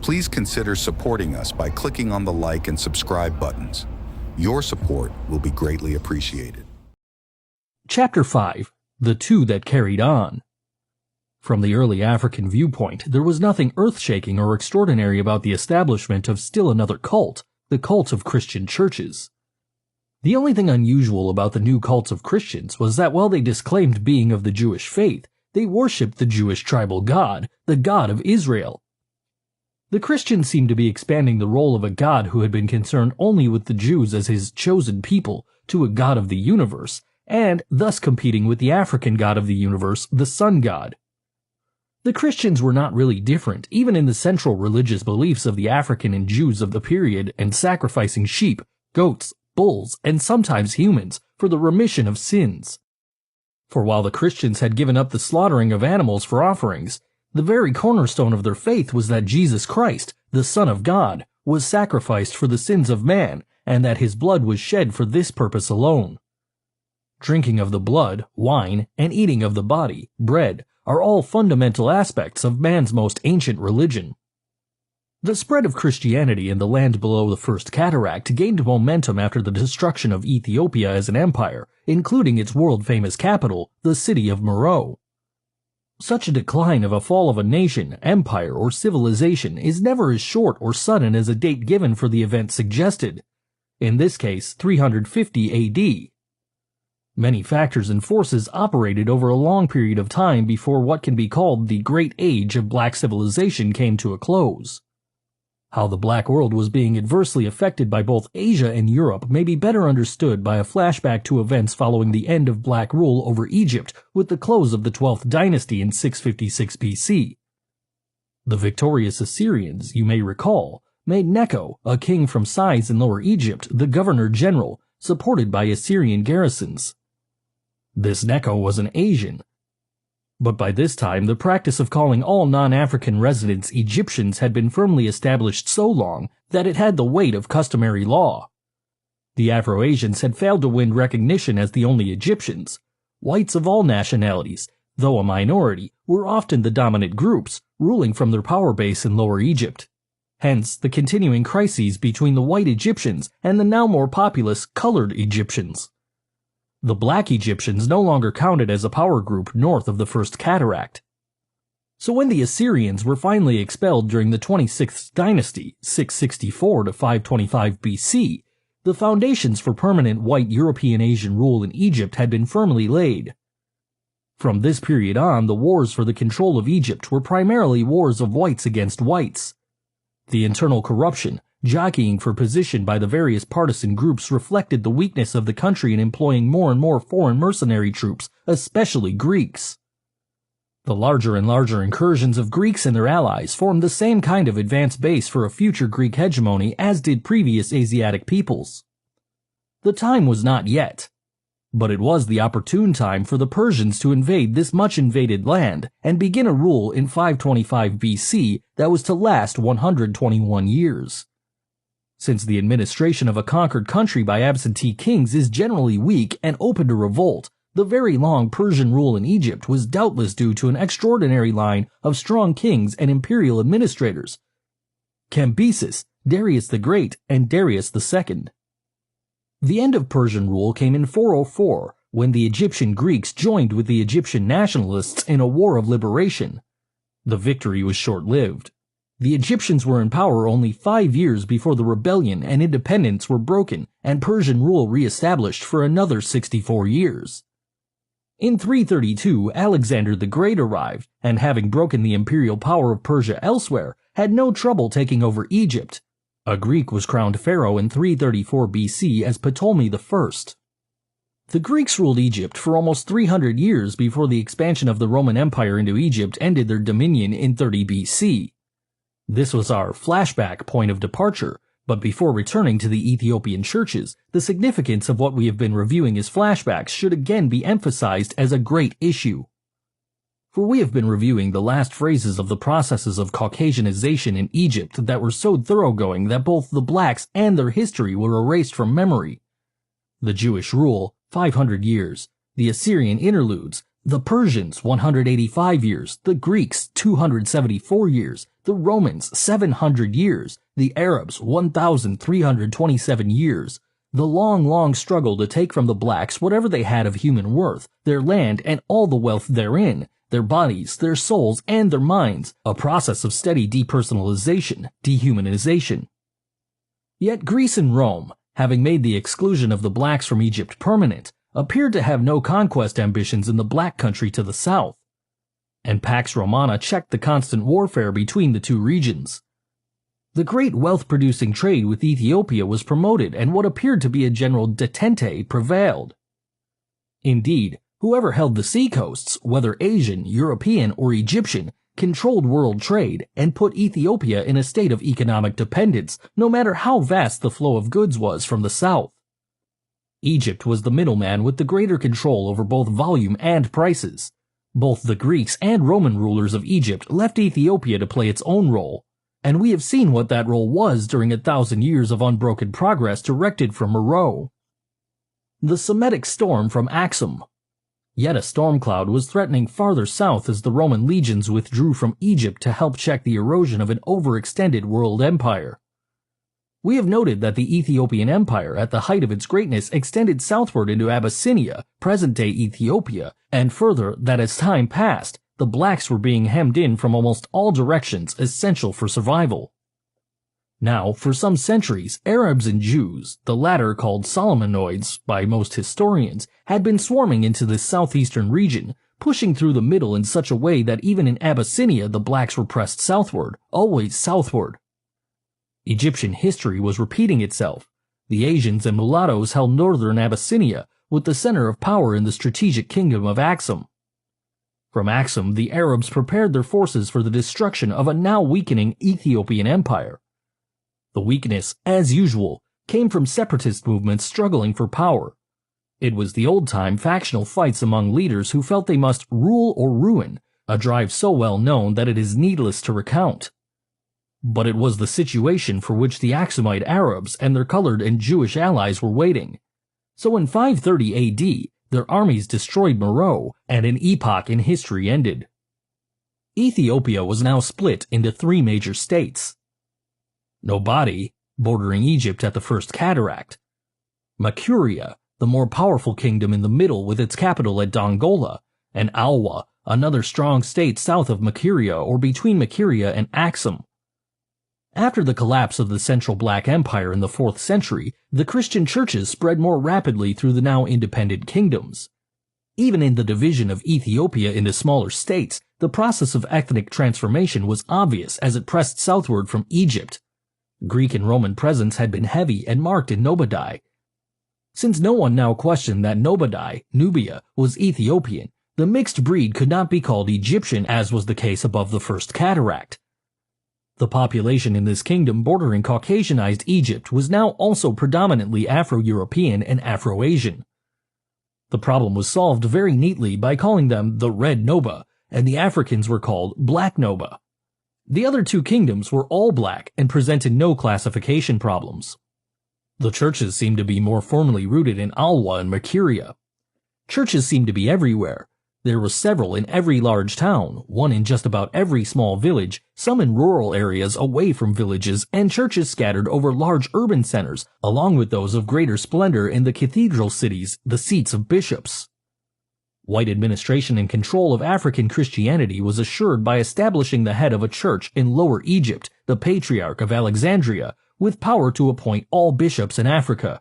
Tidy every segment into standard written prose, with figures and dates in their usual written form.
Please consider supporting us by clicking on the like and subscribe buttons. Your support will be greatly appreciated. Chapter 5. The Two That Carried On. From the early African viewpoint, there was nothing earth-shaking or extraordinary about the establishment of still another cult, the cult of Christian churches. The only thing unusual about the new cults of Christians was that while they disclaimed being of the Jewish faith, they worshipped the Jewish tribal god, the God of Israel. The Christians seemed to be expanding the role of a God who had been concerned only with the Jews as his chosen people to a God of the universe, and thus competing with the African God of the universe, the sun god. The Christians were not really different, even in the central religious beliefs of the African and Jews of the period, and sacrificing sheep, goats, bulls, and sometimes humans for the remission of sins. For while the Christians had given up the slaughtering of animals for offerings, the very cornerstone of their faith was that Jesus Christ, the Son of God, was sacrificed for the sins of man, and that his blood was shed for this purpose alone. Drinking of the blood, wine, and eating of the body, bread, are all fundamental aspects of man's most ancient religion. The spread of Christianity in the land below the First Cataract gained momentum after the destruction of Ethiopia as an empire, including its world-famous capital, the city of Meroe. Such a decline of a fall of a nation, empire, or civilization is never as short or sudden as a date given for the event suggested, in this case 350 AD. Many factors and forces operated over a long period of time before what can be called the Great Age of Black civilization came to a close. How the Black world was being adversely affected by both Asia and Europe may be better understood by a flashback to events following the end of Black rule over Egypt with the close of the 12th dynasty in 656 BC. The victorious Assyrians, you may recall, made Necho, a king from Sais in Lower Egypt, the governor-general, supported by Assyrian garrisons. This Necho was an Asian, but by this time the practice of calling all non-African residents Egyptians had been firmly established so long that it had the weight of customary law. The Afro-Asians had failed to win recognition as the only Egyptians. Whites of all nationalities, though a minority, were often the dominant groups, ruling from their power base in Lower Egypt. Hence the continuing crises between the white Egyptians and the now more populous colored Egyptians. The Black Egyptians no longer counted as a power group north of the First Cataract. So when the Assyrians were finally expelled during the 26th dynasty, 664 to 525 BC, the foundations for permanent white European Asian rule in Egypt had been firmly laid. From this period on, the wars for the control of Egypt were primarily wars of whites against whites. The internal corruption, jockeying for position by the various partisan groups reflected the weakness of the country in employing more and more foreign mercenary troops, especially Greeks. The larger and larger incursions of Greeks and their allies formed the same kind of advance base for a future Greek hegemony as did previous Asiatic peoples. The time was not yet, but it was the opportune time for the Persians to invade this much invaded land and begin a rule in 525 BC that was to last 121 years. Since the administration of a conquered country by absentee kings is generally weak and open to revolt, the very long Persian rule in Egypt was doubtless due to an extraordinary line of strong kings and imperial administrators, Cambyses, Darius the Great, and Darius II. The end of Persian rule came in 404, when the Egyptian Greeks joined with the Egyptian nationalists in a war of liberation. The victory was short-lived. The Egyptians were in power only 5 years before the rebellion and independence were broken and Persian rule re-established for another 64 years. In 332, Alexander the Great arrived, and having broken the imperial power of Persia elsewhere, had no trouble taking over Egypt. A Greek was crowned pharaoh in 334 BC as Ptolemy I. The Greeks ruled Egypt for almost 300 years before the expansion of the Roman Empire into Egypt ended their dominion in 30 BC. This was our flashback point of departure, but before returning to the Ethiopian churches, the significance of what we have been reviewing as flashbacks should again be emphasized as a great issue. For we have been reviewing the last phases of the processes of Caucasianization in Egypt that were so thoroughgoing that both the blacks and their history were erased from memory. The Jewish rule, 500 years, the Assyrian interludes, The Persians 185 years, the Greeks 274 years, the Romans 700 years, the Arabs 1,327 years. The long struggle to take from the blacks whatever they had of human worth, their land and all the wealth therein, their bodies, their souls, and their minds, a process of steady depersonalization, dehumanization. Yet Greece and Rome, having made the exclusion of the blacks from Egypt permanent, appeared to have no conquest ambitions in the black country to the south, and Pax Romana checked the constant warfare between the two regions. The great wealth-producing trade with Ethiopia was promoted, and what appeared to be a general detente prevailed. Indeed, whoever held the seacoasts, whether Asian, European, or Egyptian, controlled world trade and put Ethiopia in a state of economic dependence, no matter how vast the flow of goods was from the south. Egypt was the middleman with the greater control over both volume and prices. Both the Greeks and Roman rulers of Egypt left Ethiopia to play its own role, and we have seen what that role was during 1,000 years of unbroken progress directed from Meroe. The Semitic storm from Axum. Yet a storm cloud was threatening farther south as the Roman legions withdrew from Egypt to help check the erosion of an overextended world empire. We have noted that the Ethiopian Empire, at the height of its greatness, extended southward into Abyssinia, present-day Ethiopia, and further that as time passed, the blacks were being hemmed in from almost all directions essential for survival. Now, for some centuries, Arabs and Jews, the latter called Solomonids by most historians, had been swarming into this southeastern region, pushing through the middle in such a way that even in Abyssinia the blacks were pressed southward, always southward. Egyptian history was repeating itself. The Asians and mulattoes held northern Abyssinia, with the center of power in the strategic kingdom of Axum. From Axum, the Arabs prepared their forces for the destruction of a now weakening Ethiopian empire. The weakness, as usual, came from separatist movements struggling for power. It was the old-time factional fights among leaders who felt they must rule or ruin, a drive so well known that it is needless to recount. But it was the situation for which the Axumite Arabs and their colored and Jewish allies were waiting. So in 530 AD, their armies destroyed Meroe, and an epoch in history ended. Ethiopia was now split into three major states. Nobody, bordering Egypt at the First Cataract. Makuria, the more powerful kingdom in the middle with its capital at Dongola, and Alwa, another strong state south of Makuria or between Makuria and Axum. After the collapse of the Central Black Empire in the 4th century, the Christian churches spread more rapidly through the now independent kingdoms. Even in the division of Ethiopia into smaller states, the process of ethnic transformation was obvious as it pressed southward from Egypt. Greek and Roman presence had been heavy and marked in Nobodai. Since no one now questioned that Nobodai, Nubia, was Ethiopian, the mixed breed could not be called Egyptian as was the case above the First Cataract. The population in this kingdom bordering Caucasianized Egypt was now also predominantly Afro-European and Afro-Asian. The problem was solved very neatly by calling them the Red Noba, and the Africans were called Black Noba. The other two kingdoms were all black and presented no classification problems. The churches seemed to be more formally rooted in Alwa and Makuria. Churches seemed to be everywhere. There were several in every large town, one in just about every small village, some in rural areas away from villages, and churches scattered over large urban centers, along with those of greater splendor in the cathedral cities, the seats of bishops. White administration and control of African Christianity was assured by establishing the head of a church in Lower Egypt, the Patriarch of Alexandria, with power to appoint all bishops in Africa.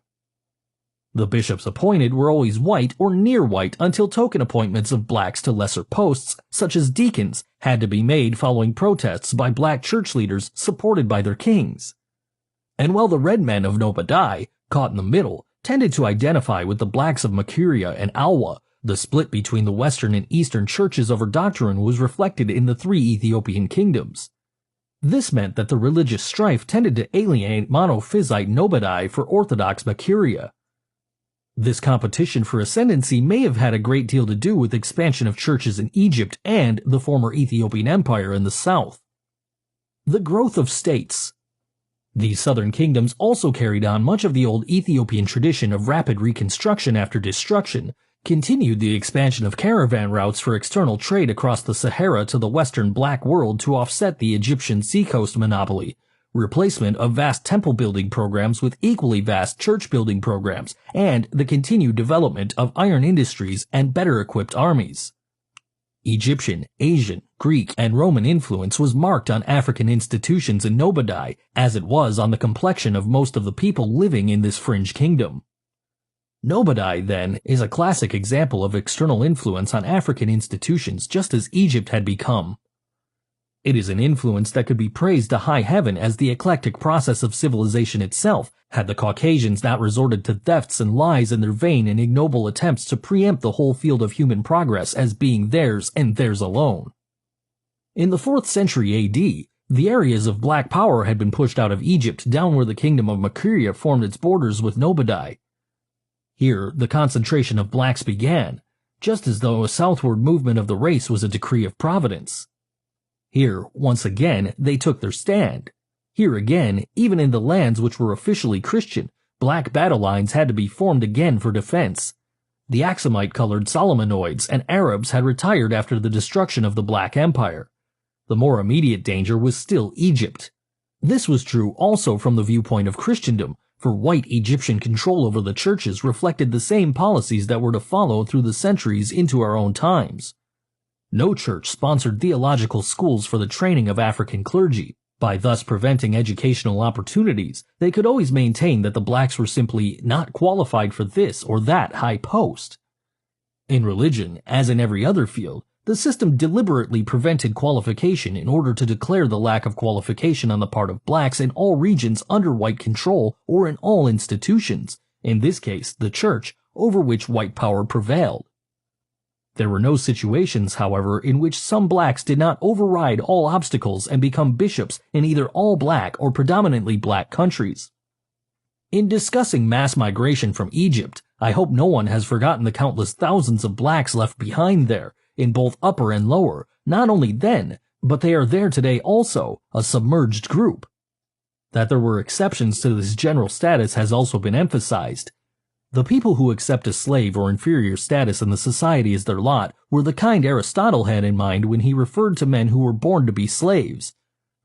The bishops appointed were always white or near white until token appointments of blacks to lesser posts, such as deacons, had to be made following protests by black church leaders supported by their kings. And while the red men of Nobodai, caught in the middle, tended to identify with the blacks of Makuria and Alwa, the split between the western and eastern churches over doctrine was reflected in the three Ethiopian kingdoms. This meant that the religious strife tended to alienate monophysite Nobodai for orthodox Makuria. This competition for ascendancy may have had a great deal to do with expansion of churches in Egypt and the former Ethiopian Empire in the south. The growth of states. These southern kingdoms also carried on much of the old Ethiopian tradition of rapid reconstruction after destruction, continued the expansion of caravan routes for external trade across the Sahara to the western Black world to offset the Egyptian seacoast monopoly, replacement of vast temple-building programs with equally vast church-building programs, and the continued development of iron industries and better-equipped armies. Egyptian, Asian, Greek, and Roman influence was marked on African institutions in Nobodai, as it was on the complexion of most of the people living in this fringe kingdom. Nobodai, then, is a classic example of external influence on African institutions just as Egypt had become. It is an influence that could be praised to high heaven as the eclectic process of civilization itself, had the Caucasians not resorted to thefts and lies in their vain and ignoble attempts to preempt the whole field of human progress as being theirs and theirs alone. In the 4th century AD, the areas of black power had been pushed out of Egypt down where the kingdom of Makuria formed its borders with Nobodai. Here, the concentration of blacks began, just as though a southward movement of the race was a decree of providence. Here, once again, they took their stand. Here again, even in the lands which were officially Christian, black battle lines had to be formed again for defense. The Axumite-colored Solomonids and Arabs had retired after the destruction of the Black Empire. The more immediate danger was still Egypt. This was true also from the viewpoint of Christendom, for white Egyptian control over the churches reflected the same policies that were to follow through the centuries into our own times. No church sponsored theological schools for the training of African clergy. By thus preventing educational opportunities, they could always maintain that the blacks were simply not qualified for this or that high post. In religion, as in every other field, the system deliberately prevented qualification in order to declare the lack of qualification on the part of blacks in all regions under white control or in all institutions, in this case the church, over which white power prevailed. There were no situations, however, in which some blacks did not override all obstacles and become bishops in either all black or predominantly black countries. In discussing mass migration from Egypt, I hope no one has forgotten the countless thousands of blacks left behind there, in both upper and lower, not only then, but they are there today also, a submerged group. That there were exceptions to this general status has also been emphasized. The people who accept a slave or inferior status in the society as their lot were the kind Aristotle had in mind when he referred to men who were born to be slaves.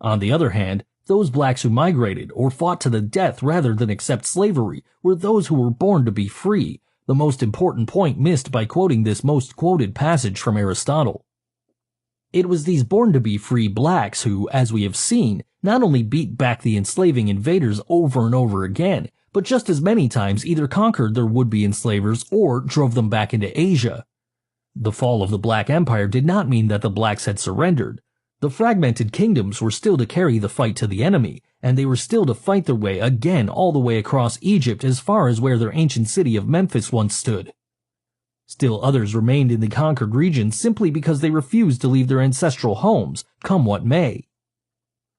On the other hand, those blacks who migrated or fought to the death rather than accept slavery were those who were born to be free, the most important point missed by quoting this most quoted passage from Aristotle. It was these born-to-be-free blacks who, as we have seen, not only beat back the enslaving invaders over and over again, but just as many times either conquered their would-be enslavers or drove them back into Asia. The fall of the Black Empire did not mean that the blacks had surrendered. The fragmented kingdoms were still to carry the fight to the enemy, and they were still to fight their way again all the way across Egypt as far as where their ancient city of Memphis once stood. Still others remained in the conquered regions simply because they refused to leave their ancestral homes, come what may.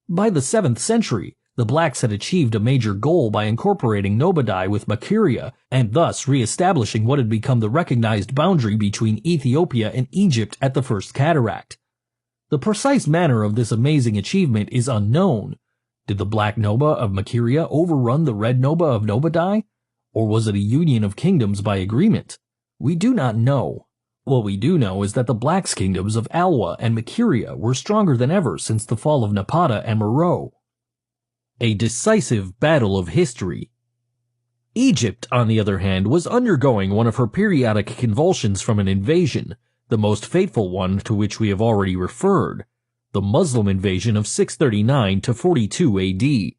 By the 7th century, the blacks had achieved a major goal by incorporating Nobodai with Makuria, and thus re-establishing what had become the recognized boundary between Ethiopia and Egypt at the First Cataract. The precise manner of this amazing achievement is unknown. Did the Black Noba of Makuria overrun the Red Noba of Nobodai? Or was it a union of kingdoms by agreement? We do not know. What we do know is that the Blacks' kingdoms of Alwa and Makuria were stronger than ever since the fall of Napata and Meroe. A decisive battle of history. Egypt, on the other hand, was undergoing one of her periodic convulsions from an invasion, the most fateful one to which we have already referred, the Muslim invasion of 639 to 42 AD.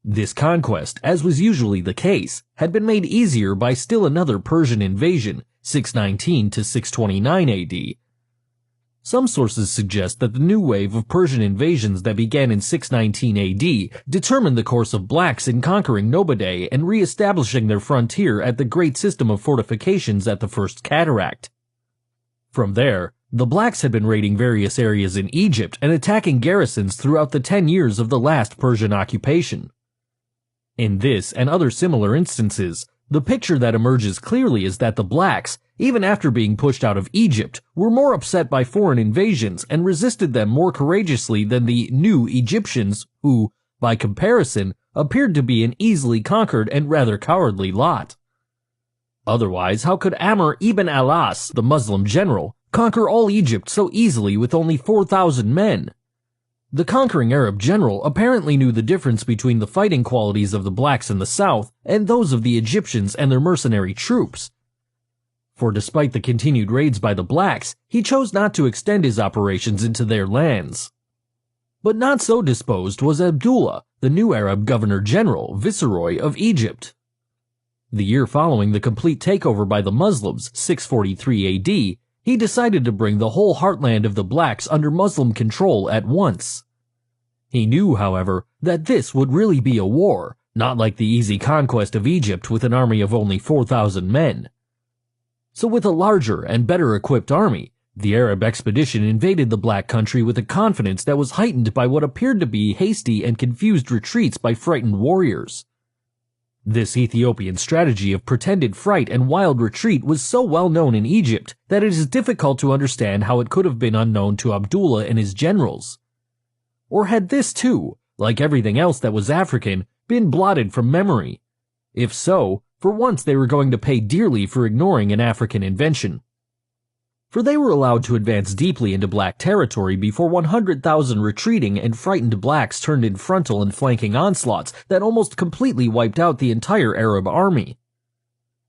This conquest, as was usually the case, had been made easier by still another Persian invasion, 619 to 629 AD. Some sources suggest that the new wave of Persian invasions that began in 619 AD determined the course of blacks in conquering Nobodai and re-establishing their frontier at the great system of fortifications at the First Cataract. From there, the blacks had been raiding various areas in Egypt and attacking garrisons throughout the 10 years of the last Persian occupation. In this and other similar instances, the picture that emerges clearly is that the blacks, even after being pushed out of Egypt, were more upset by foreign invasions and resisted them more courageously than the new Egyptians who, by comparison, appeared to be an easily conquered and rather cowardly lot. Otherwise, how could Amr ibn al-As, the Muslim general, conquer all Egypt so easily with only 4,000 men? The conquering Arab general apparently knew the difference between the fighting qualities of the blacks in the south and those of the Egyptians and their mercenary troops. For despite the continued raids by the blacks, he chose not to extend his operations into their lands. But not so disposed was Abdullah, the new Arab governor-general, viceroy of Egypt. The year following the complete takeover by the Muslims, 643 AD, he decided to bring the whole heartland of the blacks under Muslim control at once. He knew, however, that this would really be a war, not like the easy conquest of Egypt with an army of only 4,000 men. So with a larger and better equipped army, the Arab expedition invaded the black country with a confidence that was heightened by what appeared to be hasty and confused retreats by frightened warriors. This Ethiopian strategy of pretended fright and wild retreat was so well known in Egypt that it is difficult to understand how it could have been unknown to Abdullah and his generals. Or had this too, like everything else that was African, been blotted from memory? If so, for once they were going to pay dearly for ignoring an African invention. For they were allowed to advance deeply into black territory before 100,000 retreating and frightened blacks turned in frontal and flanking onslaughts that almost completely wiped out the entire Arab army.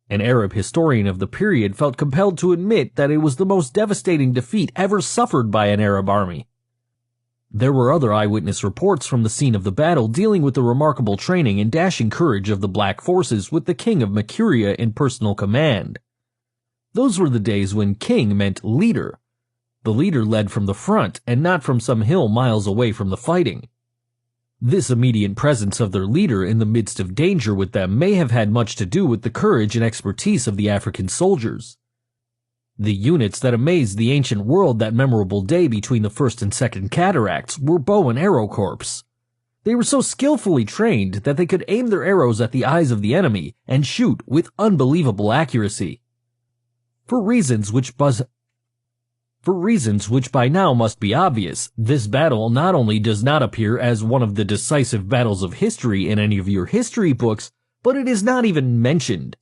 An Arab historian of the period felt compelled to admit that it was the most devastating defeat ever suffered by an Arab army. There were other eyewitness reports from the scene of the battle dealing with the remarkable training and dashing courage of the black forces with the king of Makuria in personal command. Those were the days when king meant leader. The leader led from the front and not from some hill miles away from the fighting. This immediate presence of their leader in the midst of danger with them may have had much to do with the courage and expertise of the African soldiers. The units that amazed the ancient world that memorable day between the First and Second Cataracts were bow and arrow corps. They were so skillfully trained that they could aim their arrows at the eyes of the enemy and shoot with unbelievable accuracy. For reasons which by now must be obvious, this battle not only does not appear as one of the decisive battles of history in any of your history books, but it is not even mentioned.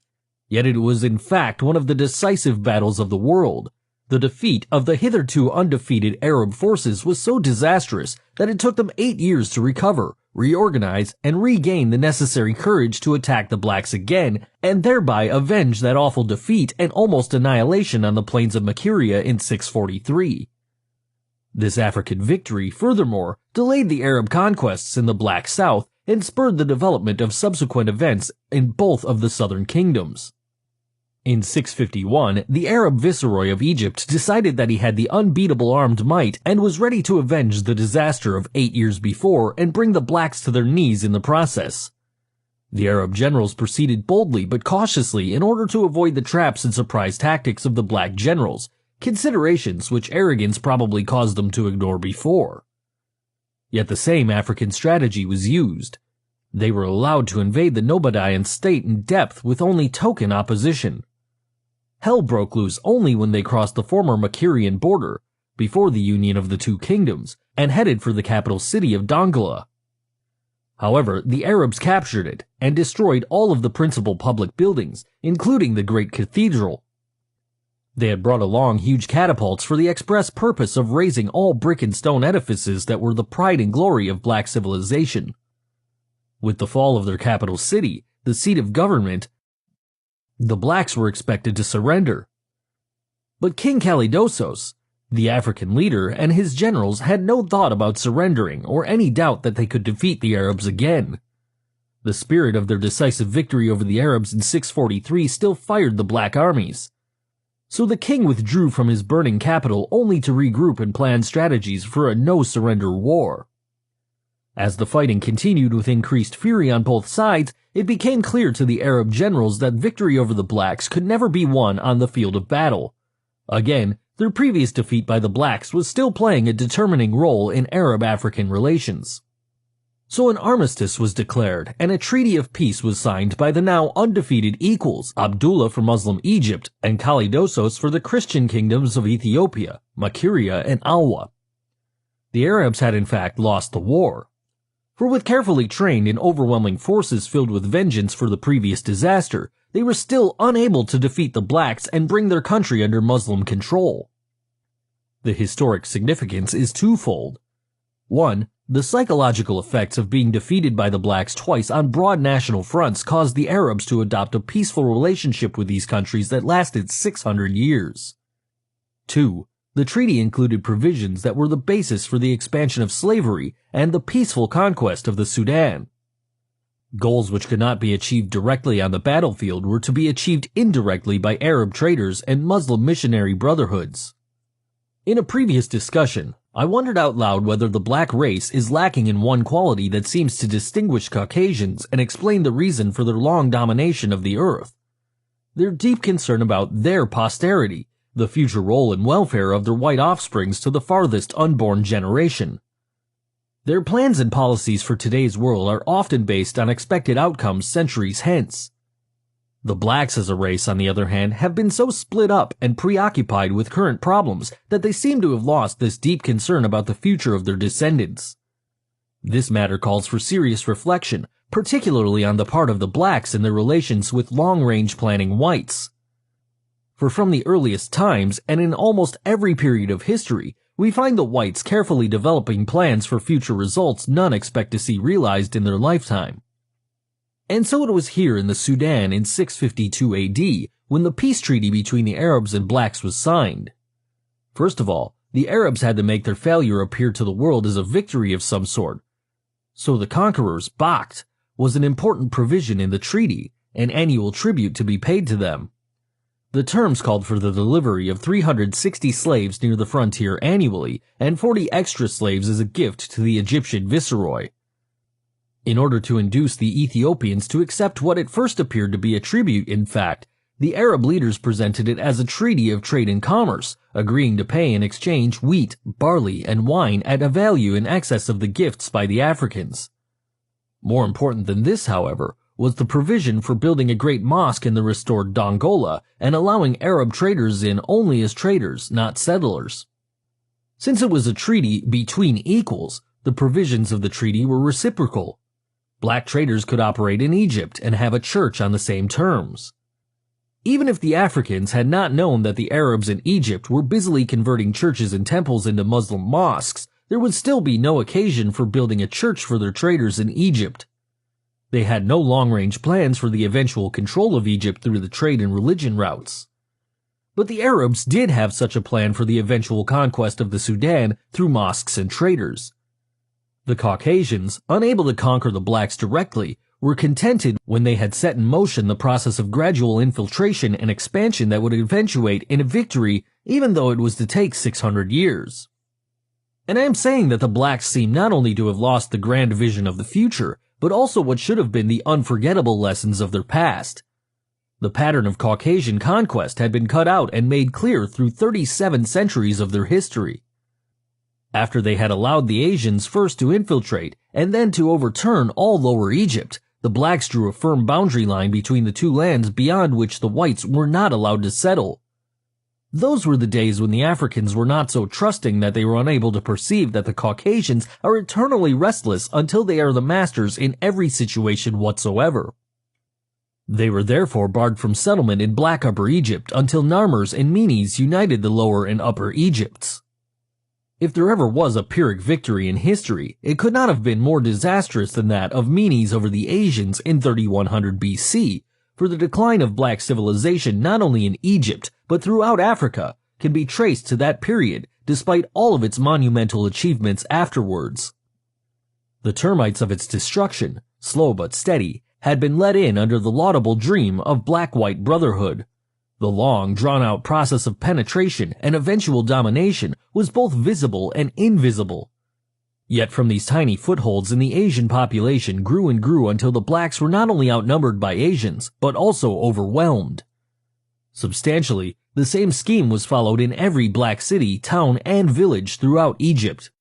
Yet it was in fact one of the decisive battles of the world. The defeat of the hitherto undefeated Arab forces was so disastrous that it took them 8 years to recover, reorganize, and regain the necessary courage to attack the blacks again, and thereby avenge that awful defeat and almost annihilation on the plains of Makuria in 643. This African victory, furthermore, delayed the Arab conquests in the Black South and spurred the development of subsequent events in both of the southern kingdoms. In 651, the Arab viceroy of Egypt decided that he had the unbeatable armed might and was ready to avenge the disaster of 8 years before and bring the blacks to their knees in the process. The Arab generals proceeded boldly but cautiously in order to avoid the traps and surprise tactics of the black generals, considerations which arrogance probably caused them to ignore before. Yet the same African strategy was used. They were allowed to invade the Nubadian state in depth with only token opposition. Hell broke loose only when they crossed the former Makurian border, before the union of the two kingdoms, and headed for the capital city of Dongola. However, the Arabs captured it and destroyed all of the principal public buildings, including the great cathedral. They had brought along huge catapults for the express purpose of razing all brick and stone edifices that were the pride and glory of black civilization. With the fall of their capital city, the seat of government, the blacks were expected to surrender. But King Kalidosos, the African leader, and his generals had no thought about surrendering or any doubt that they could defeat the Arabs again. The spirit of their decisive victory over the Arabs in 643 still fired the black armies. So the king withdrew from his burning capital only to regroup and plan strategies for a no-surrender war. As the fighting continued with increased fury on both sides, it became clear to the Arab generals that victory over the blacks could never be won on the field of battle. Again, their previous defeat by the blacks was still playing a determining role in Arab-African relations. So an armistice was declared, and a treaty of peace was signed by the now undefeated equals, Abdullah for Muslim Egypt and Kalidosos for the Christian kingdoms of Ethiopia, Makuria, and Alwa. The Arabs had in fact lost the war. For with carefully trained and overwhelming forces filled with vengeance for the previous disaster, they were still unable to defeat the blacks and bring their country under Muslim control. The historic significance is twofold. 1. The psychological effects of being defeated by the blacks twice on broad national fronts caused the Arabs to adopt a peaceful relationship with these countries that lasted 600 years. 2. The treaty included provisions that were the basis for the expansion of slavery and the peaceful conquest of the Sudan. Goals which could not be achieved directly on the battlefield were to be achieved indirectly by Arab traders and Muslim missionary brotherhoods. In a previous discussion, I wondered out loud whether the black race is lacking in one quality that seems to distinguish Caucasians and explain the reason for their long domination of the earth. Their deep concern about their posterity, the future role and welfare of their white offsprings to the farthest unborn generation. Their plans and policies for today's world are often based on expected outcomes centuries hence. The blacks as a race, on the other hand, have been so split up and preoccupied with current problems that they seem to have lost this deep concern about the future of their descendants. This matter calls for serious reflection, particularly on the part of the blacks in their relations with long-range planning whites. For from the earliest times, and in almost every period of history, we find the whites carefully developing plans for future results none expect to see realized in their lifetime. And so it was here in the Sudan in 652 AD when the peace treaty between the Arabs and blacks was signed. First of all, the Arabs had to make their failure appear to the world as a victory of some sort. So the conquerors, Bakht, was an important provision in the treaty, an annual tribute to be paid to them. The terms called for the delivery of 360 slaves near the frontier annually and 40 extra slaves as a gift to the Egyptian viceroy. In order to induce the Ethiopians to accept what at first appeared to be a tribute, in fact, the Arab leaders presented it as a treaty of trade and commerce, agreeing to pay in exchange wheat, barley, and wine at a value in excess of the gifts by the Africans. More important than this, however, was the provision for building a great mosque in the restored Dongola and allowing Arab traders in only as traders, not settlers. Since it was a treaty between equals, the provisions of the treaty were reciprocal. Black traders could operate in Egypt and have a church on the same terms. Even if the Africans had not known that the Arabs in Egypt were busily converting churches and temples into Muslim mosques, there would still be no occasion for building a church for their traders in Egypt. They had no long-range plans for the eventual control of Egypt through the trade and religion routes. But the Arabs did have such a plan for the eventual conquest of the Sudan through mosques and traders. The Caucasians, unable to conquer the blacks directly, were contented when they had set in motion the process of gradual infiltration and expansion that would eventuate in a victory even though it was to take 600 years. And I am saying that the blacks seem not only to have lost the grand vision of the future, but also what should have been the unforgettable lessons of their past. The pattern of Caucasian conquest had been cut out and made clear through 37 centuries of their history. After they had allowed the Asians first to infiltrate and then to overturn all Lower Egypt, the blacks drew a firm boundary line between the two lands beyond which the whites were not allowed to settle. Those were the days when the Africans were not so trusting that they were unable to perceive that the Caucasians are eternally restless until they are the masters in every situation whatsoever. They were therefore barred from settlement in Black Upper Egypt until Narmers and Menes united the Lower and Upper Egypts. If there ever was a Pyrrhic victory in history, it could not have been more disastrous than that of Menes over the Asians in 3100 BC, for the decline of black civilization not only in Egypt, but throughout Africa, can be traced to that period, despite all of its monumental achievements afterwards. The termites of its destruction, slow but steady, had been let in under the laudable dream of black-white brotherhood. The long, drawn-out process of penetration and eventual domination was both visible and invisible. Yet from these tiny footholds in the Asian population grew and grew until the blacks were not only outnumbered by Asians, but also overwhelmed. Substantially, the same scheme was followed in every black city, town, and village throughout Egypt.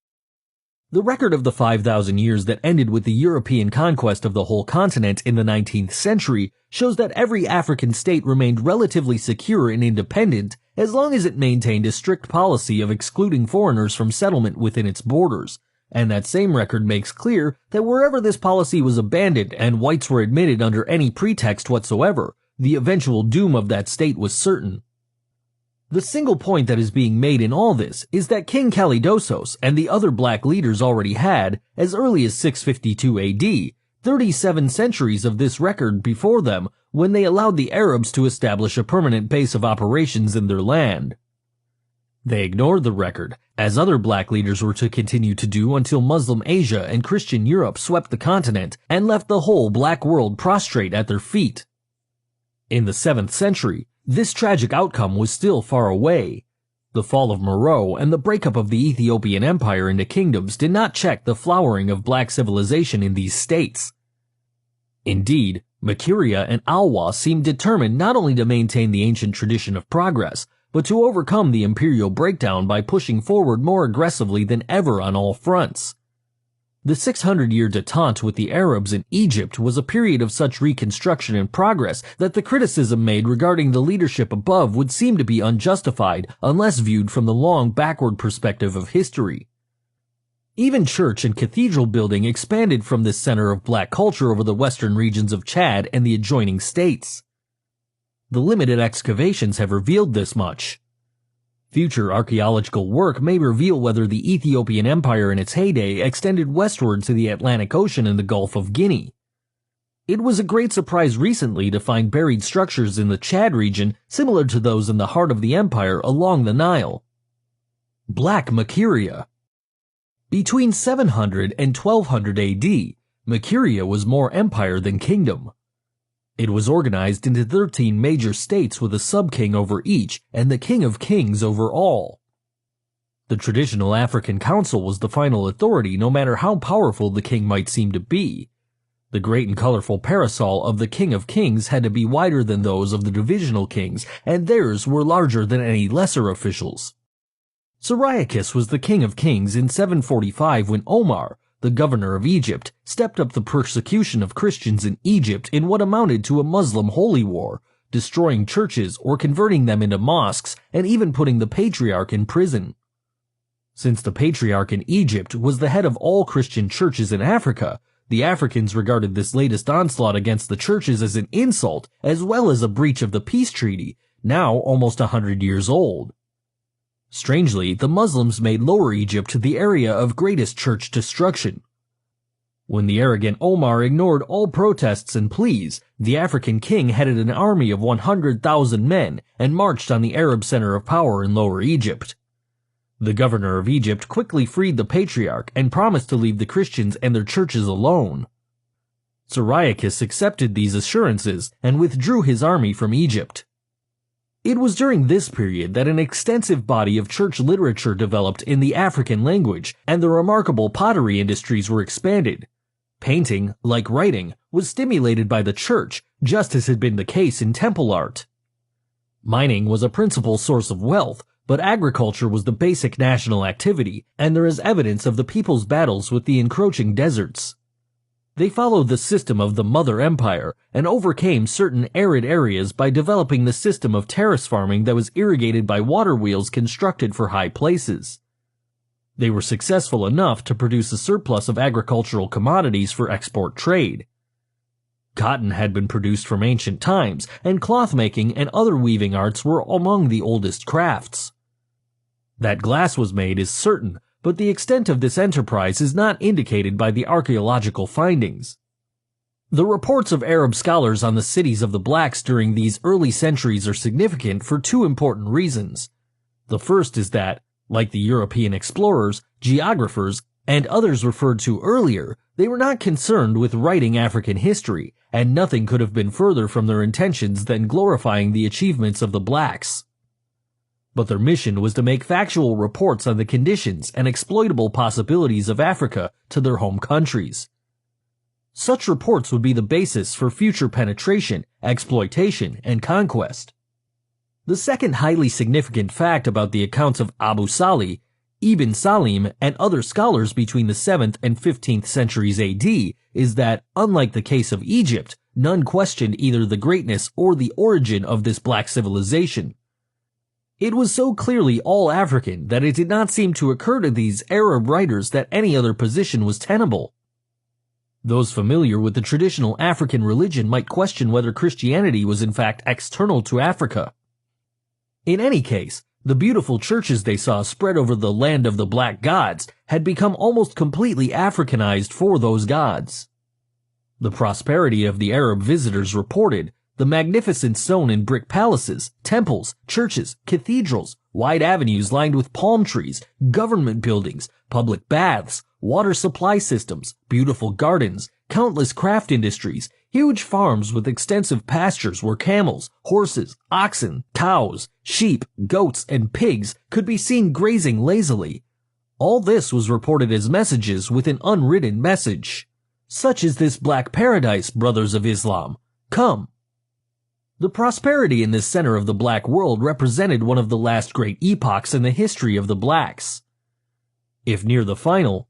The record of the 5,000 years that ended with the European conquest of the whole continent in the 19th century shows that every African state remained relatively secure and independent as long as it maintained a strict policy of excluding foreigners from settlement within its borders, and that same record makes clear that wherever this policy was abandoned and whites were admitted under any pretext whatsoever, the eventual doom of that state was certain. The single point that is being made in all this is that King Kalidosos and the other black leaders already had, as early as 652 AD, 37 centuries of this record before them when they allowed the Arabs to establish a permanent base of operations in their land. They ignored the record, as other black leaders were to continue to do until Muslim Asia and Christian Europe swept the continent and left the whole black world prostrate at their feet. In the 7th century, this tragic outcome was still far away. The fall of Meroe and the breakup of the Ethiopian Empire into kingdoms did not check the flowering of black civilization in these states. Indeed, Makuria and Alwa seemed determined not only to maintain the ancient tradition of progress, but to overcome the imperial breakdown by pushing forward more aggressively than ever on all fronts. The 600-year détente with the Arabs in Egypt was a period of such reconstruction and progress that the criticism made regarding the leadership above would seem to be unjustified unless viewed from the long backward perspective of history. Even church and cathedral building expanded from this center of black culture over the western regions of Chad and the adjoining states. The limited excavations have revealed this much. Future archaeological work may reveal whether the Ethiopian Empire in its heyday extended westward to the Atlantic Ocean and the Gulf of Guinea. It was a great surprise recently to find buried structures in the Chad region similar to those in the heart of the empire along the Nile. Black Makuria. Between 700 and 1200 AD, Makuria was more empire than kingdom. It was organized into 13 major states with a sub-king over each and the king of kings over all. The traditional African council was the final authority no matter how powerful the king might seem to be. The great and colorful parasol of the king of kings had to be wider than those of the divisional kings, and theirs were larger than any lesser officials. Cyriacus was the king of kings in 745 when Omar, the governor of Egypt, stepped up the persecution of Christians in Egypt in what amounted to a Muslim holy war, destroying churches or converting them into mosques and even putting the patriarch in prison. Since the patriarch in Egypt was the head of all Christian churches in Africa, the Africans regarded this latest onslaught against the churches as an insult as well as a breach of the peace treaty, now almost 100 years old. Strangely, the Muslims made Lower Egypt the area of greatest church destruction. When the arrogant Omar ignored all protests and pleas, the African king headed an army of 100,000 men and marched on the Arab center of power in Lower Egypt. The governor of Egypt quickly freed the patriarch and promised to leave the Christians and their churches alone. Cyriacus accepted these assurances and withdrew his army from Egypt. It was during this period that an extensive body of church literature developed in the African language, and the remarkable pottery industries were expanded. Painting, like writing, was stimulated by the church, just as had been the case in temple art. Mining was a principal source of wealth, but agriculture was the basic national activity, and there is evidence of the people's battles with the encroaching deserts. They followed the system of the Mother Empire and overcame certain arid areas by developing the system of terrace farming that was irrigated by water wheels constructed for high places. They were successful enough to produce a surplus of agricultural commodities for export trade. Cotton had been produced from ancient times, and cloth-making and other weaving arts were among the oldest crafts. That glass was made is certain, but the extent of this enterprise is not indicated by the archaeological findings. The reports of Arab scholars on the cities of the blacks during these early centuries are significant for two important reasons. The first is that, like the European explorers, geographers, and others referred to earlier, they were not concerned with writing African history, and nothing could have been further from their intentions than glorifying the achievements of the blacks. But their mission was to make factual reports on the conditions and exploitable possibilities of Africa to their home countries. Such reports would be the basis for future penetration, exploitation, and conquest. The second highly significant fact about the accounts of Abu Salih, Ibn Salim, and other scholars between the 7th and 15th centuries AD is that, unlike the case of Egypt, none questioned either the greatness or the origin of this black civilization. It was so clearly all African that it did not seem to occur to these Arab writers that any other position was tenable. Those familiar with the traditional African religion might question whether Christianity was in fact external to Africa. In any case, the beautiful churches they saw spread over the land of the black gods had become almost completely Africanized for those gods. The prosperity of the Arab visitors reported the magnificent stone and brick palaces, temples, churches, cathedrals, wide avenues lined with palm trees, government buildings, public baths, water supply systems, beautiful gardens, countless craft industries, huge farms with extensive pastures where camels, horses, oxen, cows, sheep, goats, and pigs could be seen grazing lazily. All this was reported as messages with an unwritten message. Such is this black paradise, brothers of Islam. Come. The prosperity in this center of the black world represented one of the last great epochs in the history of the blacks. If near the final,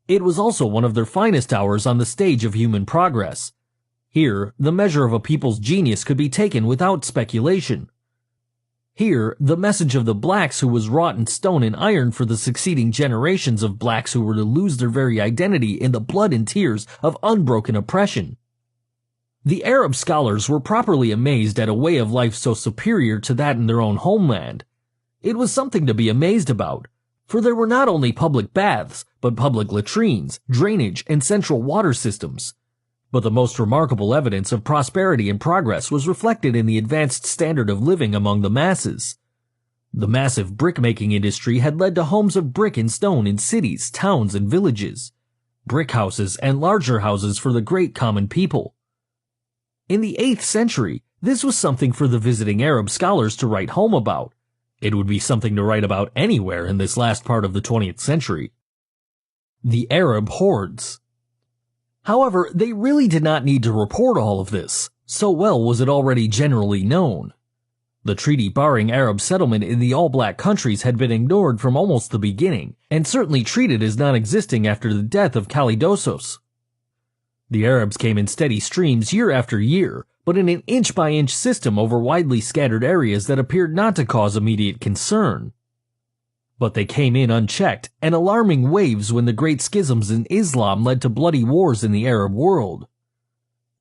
it was also one of their finest hours on the stage of human progress. Here, the measure of a people's genius could be taken without speculation. Here, the message of the blacks who was wrought in stone and iron for the succeeding generations of blacks who were to lose their very identity in the blood and tears of unbroken oppression. The Arab scholars were properly amazed at a way of life so superior to that in their own homeland. It was something to be amazed about, for there were not only public baths, but public latrines, drainage, and central water systems. But the most remarkable evidence of prosperity and progress was reflected in the advanced standard of living among the masses. The massive brick-making industry had led to homes of brick and stone in cities, towns, and villages, brick houses and larger houses for the great common people. In the 8th century, this was something for the visiting Arab scholars to write home about. It would be something to write about anywhere in this last part of the 20th century. The Arab hordes. However, they really did not need to report all of this, so well was it already generally known. The treaty barring Arab settlement in the all-black countries had been ignored from almost the beginning, and certainly treated as non-existing after the death of Kalidosos. The Arabs came in steady streams year after year, but in an inch-by-inch system over widely scattered areas that appeared not to cause immediate concern. But they came in unchecked, and alarming waves when the great schisms in Islam led to bloody wars in the Arab world.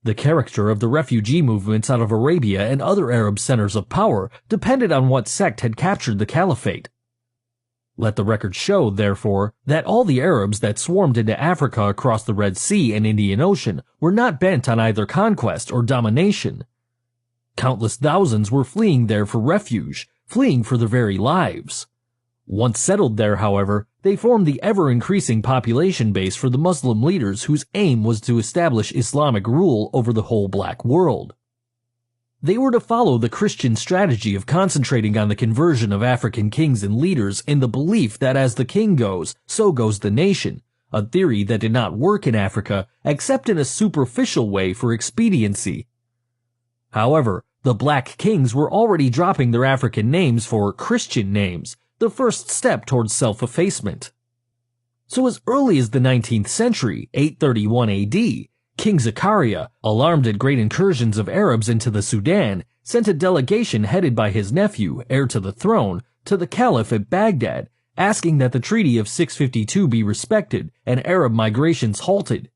The character of the refugee movements out of Arabia and other Arab centers of power depended on what sect had captured the caliphate. Let the record show, therefore, that all the Arabs that swarmed into Africa across the Red Sea and Indian Ocean were not bent on either conquest or domination. Countless thousands were fleeing there for refuge, fleeing for their very lives. Once settled there, however, they formed the ever-increasing population base for the Muslim leaders whose aim was to establish Islamic rule over the whole black world. They were to follow the Christian strategy of concentrating on the conversion of African kings and leaders in the belief that as the king goes, so goes the nation, a theory that did not work in Africa except in a superficial way for expediency. However, the black kings were already dropping their African names for Christian names, the first step towards self-effacement. So as early as the 19th century, 831 AD, King Zechariah, alarmed at great incursions of Arabs into the Sudan, sent a delegation headed by his nephew, heir to the throne, to the Caliph at Baghdad, asking that the Treaty of 652 be respected and Arab migrations halted.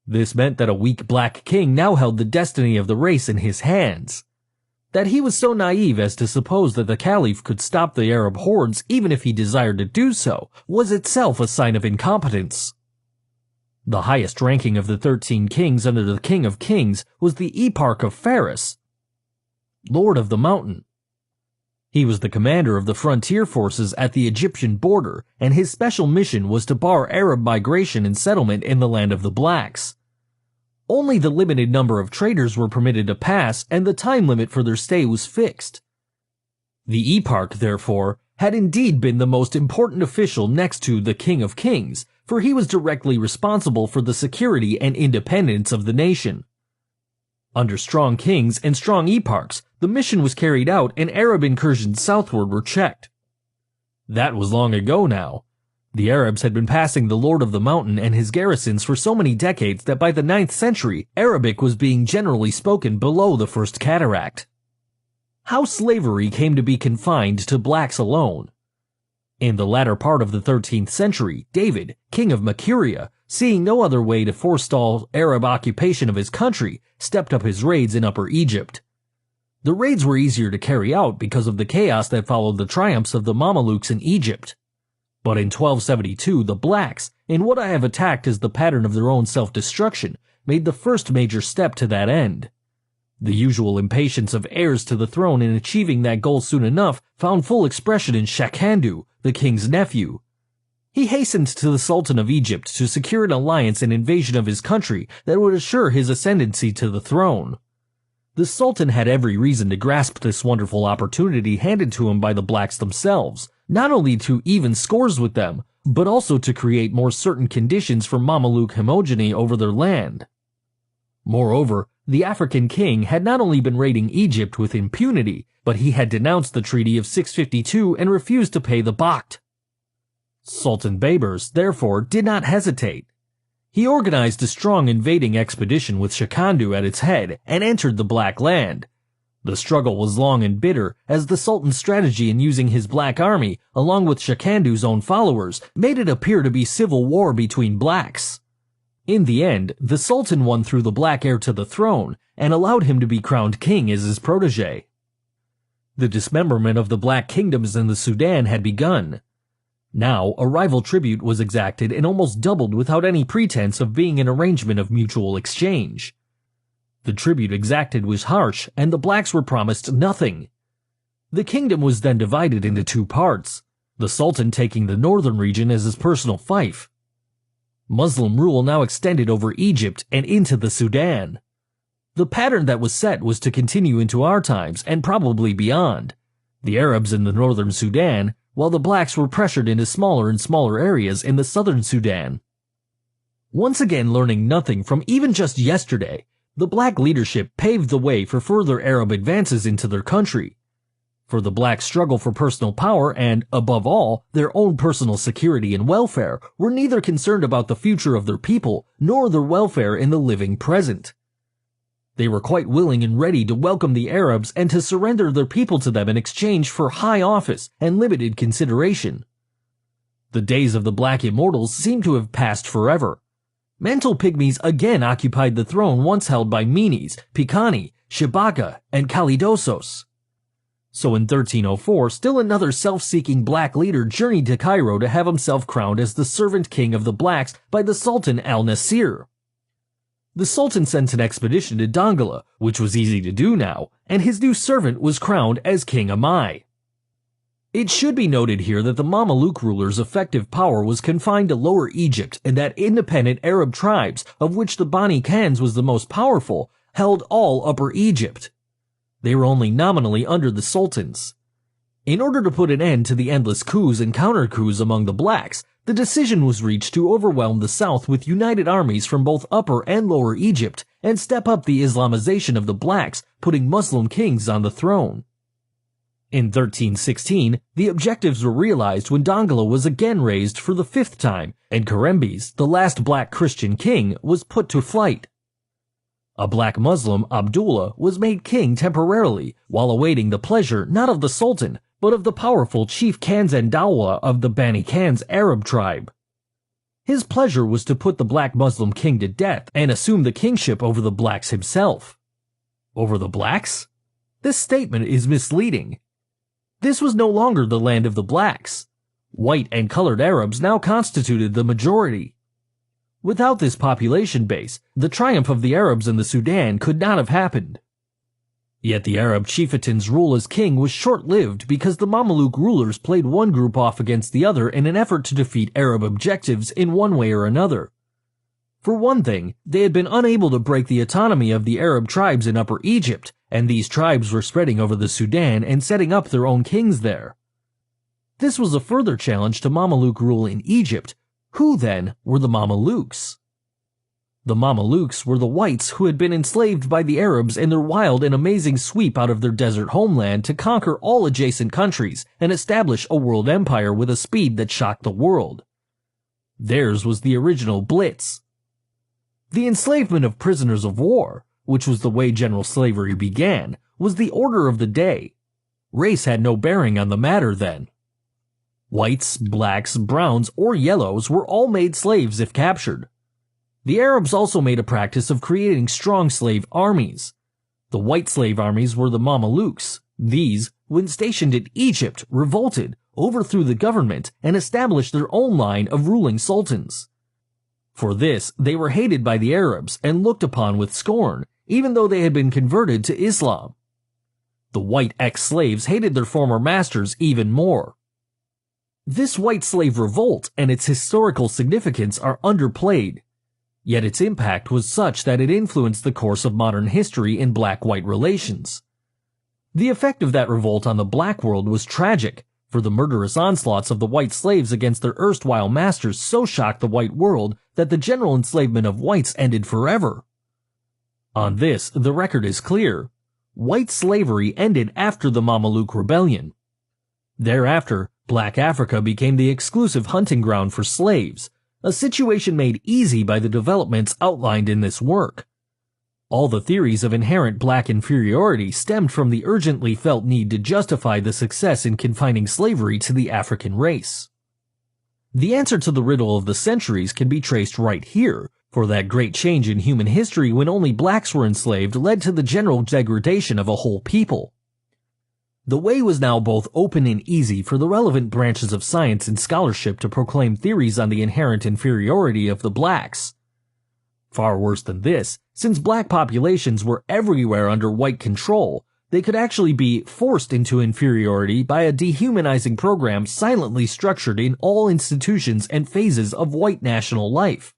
This meant that a weak black king now held the destiny of the race in his hands. That he was so naive as to suppose that the Caliph could stop the Arab hordes even if he desired to do so was itself a sign of incompetence. The highest ranking of the 13 kings under the King of Kings was the Eparch of Faris, Lord of the Mountain. He was the commander of the frontier forces at the Egyptian border, and his special mission was to bar Arab migration and settlement in the land of the blacks. Only the limited number of traders were permitted to pass, and the time limit for their stay was fixed. The Eparch, therefore, had indeed been the most important official next to the King of Kings, for he was directly responsible for the security and independence of the nation. Under strong kings and strong eparchs, the mission was carried out and Arab incursions southward were checked. That was long ago now. The Arabs had been passing the Lord of the Mountain and his garrisons for so many decades that by the 9th century, Arabic was being generally spoken below the First Cataract. How slavery came to be confined to blacks alone. In the latter part of the 13th century, David, king of Makuria, seeing no other way to forestall Arab occupation of his country, stepped up his raids in Upper Egypt. The raids were easier to carry out because of the chaos that followed the triumphs of the Mamelukes in Egypt. But in 1272, the blacks, in what I have attacked as the pattern of their own self-destruction, made the first major step to that end. The usual impatience of heirs to the throne in achieving that goal soon enough found full expression in Shakandu, the king's nephew. He hastened to the Sultan of Egypt to secure an alliance and invasion of his country that would assure his ascendancy to the throne. The Sultan had every reason to grasp this wonderful opportunity handed to him by the blacks themselves, not only to even scores with them, but also to create more certain conditions for Mameluke homogeny over their land. Moreover, the African king had not only been raiding Egypt with impunity, but he had denounced the Treaty of 652 and refused to pay the Bakht. Sultan Baybars, therefore, did not hesitate. He organized a strong invading expedition with Shakandu at its head and entered the Black Land. The struggle was long and bitter, as the Sultan's strategy in using his black army, along with Shakandu's own followers, made it appear to be civil war between blacks. In the end, the Sultan won through the black heir to the throne and allowed him to be crowned king as his protege. The dismemberment of the black kingdoms in the Sudan had begun. Now, a rival tribute was exacted and almost doubled without any pretense of being an arrangement of mutual exchange. The tribute exacted was harsh, and the blacks were promised nothing. The kingdom was then divided into two parts, the Sultan taking the northern region as his personal fief. Muslim rule now extended over Egypt and into the Sudan. The pattern that was set was to continue into our times and probably beyond. The Arabs in the northern Sudan, while the blacks were pressured into smaller and smaller areas in the southern Sudan. Once again learning nothing from even just yesterday, the black leadership paved the way for further Arab advances into their country. For the blacks' struggle for personal power and, above all, their own personal security and welfare were neither concerned about the future of their people nor their welfare in the living present. They were quite willing and ready to welcome the Arabs and to surrender their people to them in exchange for high office and limited consideration. The days of the black immortals seemed to have passed forever. Mental pygmies again occupied the throne once held by Menes, Picani, Shibaka, and Kalidosos. So in 1304, still another self-seeking black leader journeyed to Cairo to have himself crowned as the servant king of the blacks by the Sultan al-Nasir. The Sultan sent an expedition to Dongola, which was easy to do now, and his new servant was crowned as King Amai. It should be noted here that the Mameluke ruler's effective power was confined to Lower Egypt and that independent Arab tribes, of which the Bani Khans was the most powerful, held all Upper Egypt. They were only nominally under the sultans. In order to put an end to the endless coups and counter-coups among the blacks, the decision was reached to overwhelm the south with united armies from both Upper and Lower Egypt and step up the Islamization of the blacks, putting Muslim kings on the throne. In 1316, the objectives were realized when Dongola was again razed for the fifth time, and Karembes, the last black Christian king, was put to flight. A black Muslim, Abdullah, was made king temporarily, while awaiting the pleasure not of the Sultan, but of the powerful chief Kanzan Dawla of the Bani Khans Arab tribe. His pleasure was to put the black Muslim king to death and assume the kingship over the blacks himself. Over the blacks? This statement is misleading. This was no longer the land of the blacks. White and colored Arabs now constituted the majority. Without this population base, the triumph of the Arabs in the Sudan could not have happened. Yet the Arab chieftain's rule as king was short-lived because the Mameluke rulers played one group off against the other in an effort to defeat Arab objectives in one way or another. For one thing, they had been unable to break the autonomy of the Arab tribes in Upper Egypt, and these tribes were spreading over the Sudan and setting up their own kings there. This was a further challenge to Mameluke rule in Egypt. Who, then, were the Mamelukes? The Mamelukes were the whites who had been enslaved by the Arabs in their wild and amazing sweep out of their desert homeland to conquer all adjacent countries and establish a world empire with a speed that shocked the world. Theirs was the original Blitz. The enslavement of prisoners of war, which was the way general slavery began, was the order of the day. Race had no bearing on the matter then. Whites, blacks, browns, or yellows were all made slaves if captured. The Arabs also made a practice of creating strong slave armies. The white slave armies were the Mamelukes. These, when stationed in Egypt, revolted, overthrew the government, and established their own line of ruling sultans. For this, they were hated by the Arabs and looked upon with scorn, even though they had been converted to Islam. The white ex-slaves hated their former masters even more. This white slave revolt and its historical significance are underplayed, yet its impact was such that it influenced the course of modern history in black-white relations. The effect of that revolt on the black world was tragic, for the murderous onslaughts of the white slaves against their erstwhile masters so shocked the white world that the general enslavement of whites ended forever. On this, the record is clear. White slavery ended after the Mameluke Rebellion. Thereafter, Black Africa became the exclusive hunting ground for slaves, a situation made easy by the developments outlined in this work. All the theories of inherent black inferiority stemmed from the urgently felt need to justify the success in confining slavery to the African race. The answer to the riddle of the centuries can be traced right here, for that great change in human history when only blacks were enslaved led to the general degradation of a whole people. The way was now both open and easy for the relevant branches of science and scholarship to proclaim theories on the inherent inferiority of the blacks. Far worse than this, since black populations were everywhere under white control, they could actually be forced into inferiority by a dehumanizing program silently structured in all institutions and phases of white national life.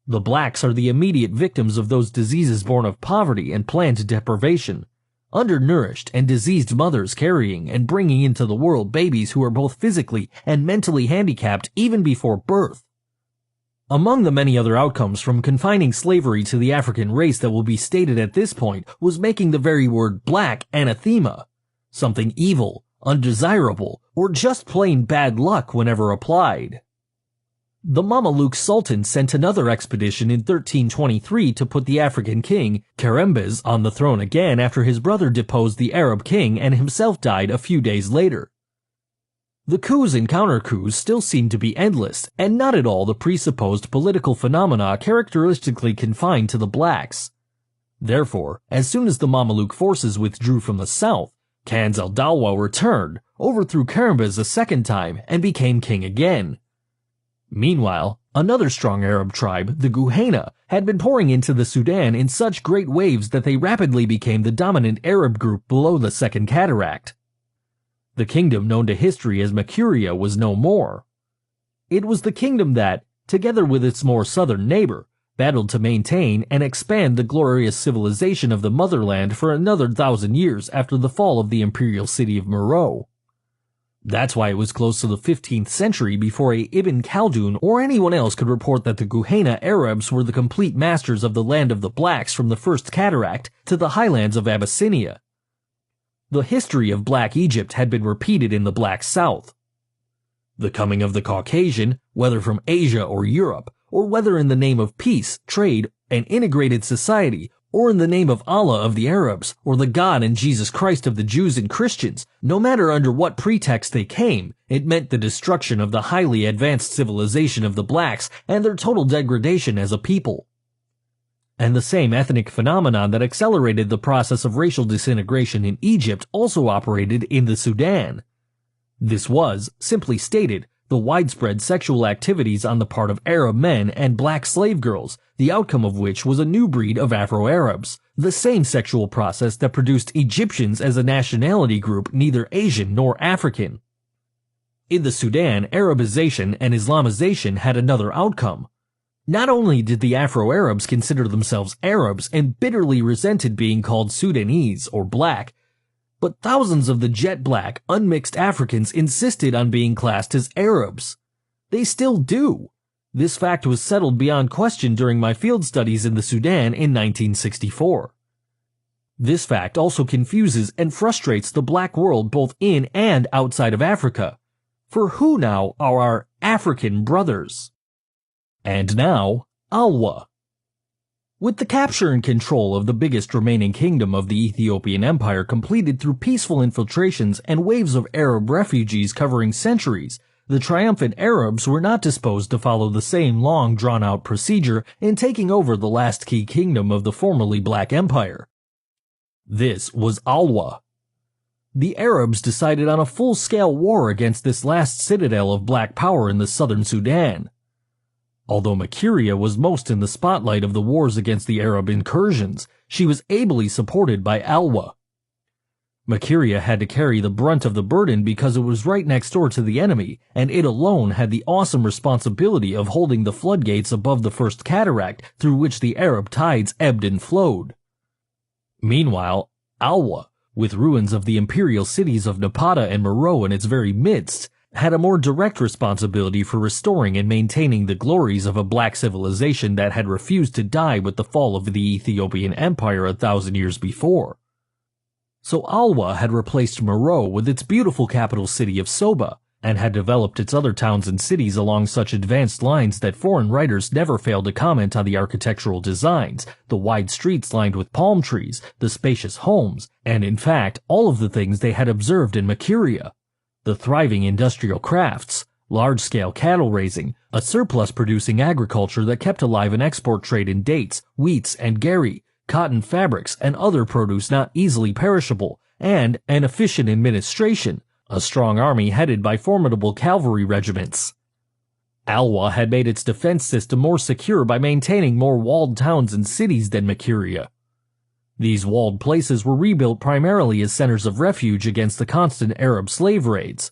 The blacks are the immediate victims of those diseases born of poverty and planned deprivation, undernourished and diseased mothers carrying and bringing into the world babies who are both physically and mentally handicapped even before birth. Among the many other outcomes from confining slavery to the African race that will be stated at this point was making the very word black anathema, something evil, undesirable, or just plain bad luck whenever applied. The Mameluke Sultan sent another expedition in 1323 to put the African king, Kerembes, on the throne again after his brother deposed the Arab king and himself died a few days later. The coups and counter-coups still seem to be endless, and not at all the presupposed political phenomena characteristically confined to the blacks. Therefore, as soon as the Mameluke forces withdrew from the south, Kanz al-Dawla returned, overthrew Kerembes a second time, and became king again. Meanwhile, another strong Arab tribe, the Guhena, had been pouring into the Sudan in such great waves that they rapidly became the dominant Arab group below the Second Cataract. The kingdom known to history as Makuria was no more. It was the kingdom that, together with its more southern neighbor, battled to maintain and expand the glorious civilization of the motherland for another 1,000 years after the fall of the imperial city of Meroe. That's why it was close to the 15th century before a Ibn Khaldun or anyone else could report that the Guhena Arabs were the complete masters of the land of the blacks from the First Cataract to the highlands of Abyssinia. The history of Black Egypt had been repeated in the Black South. The coming of the Caucasian, whether from Asia or Europe, or whether in the name of peace, trade, and integrated society, or in the name of Allah of the Arabs, or the God and Jesus Christ of the Jews and Christians, no matter under what pretext they came, it meant the destruction of the highly advanced civilization of the blacks and their total degradation as a people. And the same ethnic phenomenon that accelerated the process of racial disintegration in Egypt also operated in the Sudan. This was, simply stated, the widespread sexual activities on the part of Arab men and black slave girls, the outcome of which was a new breed of Afro-Arabs, the same sexual process that produced Egyptians as a nationality group neither Asian nor African. In the Sudan, Arabization and Islamization had another outcome. Not only did the Afro-Arabs consider themselves Arabs and bitterly resented being called Sudanese or black, but thousands of the jet black, unmixed Africans insisted on being classed as Arabs. They still do. This fact was settled beyond question during my field studies in the Sudan in 1964. This fact also confuses and frustrates the black world both in and outside of Africa. For who now are our African brothers? And now, Alwa. With the capture and control of the biggest remaining kingdom of the Ethiopian Empire completed through peaceful infiltrations and waves of Arab refugees covering centuries, the triumphant Arabs were not disposed to follow the same long drawn-out procedure in taking over the last key kingdom of the formerly Black Empire. This was Alwa. The Arabs decided on a full-scale war against this last citadel of black power in the southern Sudan. Although Makiria was most in the spotlight of the wars against the Arab incursions, she was ably supported by Alwa. Makiria had to carry the brunt of the burden because it was right next door to the enemy, and it alone had the awesome responsibility of holding the floodgates above the first cataract through which the Arab tides ebbed and flowed. Meanwhile, Alwa, with ruins of the imperial cities of Napata and Meroe in its very midst, had a more direct responsibility for restoring and maintaining the glories of a black civilization that had refused to die with the fall of the Ethiopian Empire 1,000 years before. So Alwa had replaced Meroe with its beautiful capital city of Soba, and had developed its other towns and cities along such advanced lines that foreign writers never failed to comment on the architectural designs, the wide streets lined with palm trees, the spacious homes, and in fact all of the things they had observed in Makiria. The thriving industrial crafts, large-scale cattle raising, a surplus-producing agriculture that kept alive an export trade in dates, wheats, and gari, cotton fabrics, and other produce not easily perishable, and an efficient administration, a strong army headed by formidable cavalry regiments. Alwa had made its defense system more secure by maintaining more walled towns and cities than Makiria. These walled places were rebuilt primarily as centers of refuge against the constant Arab slave raids.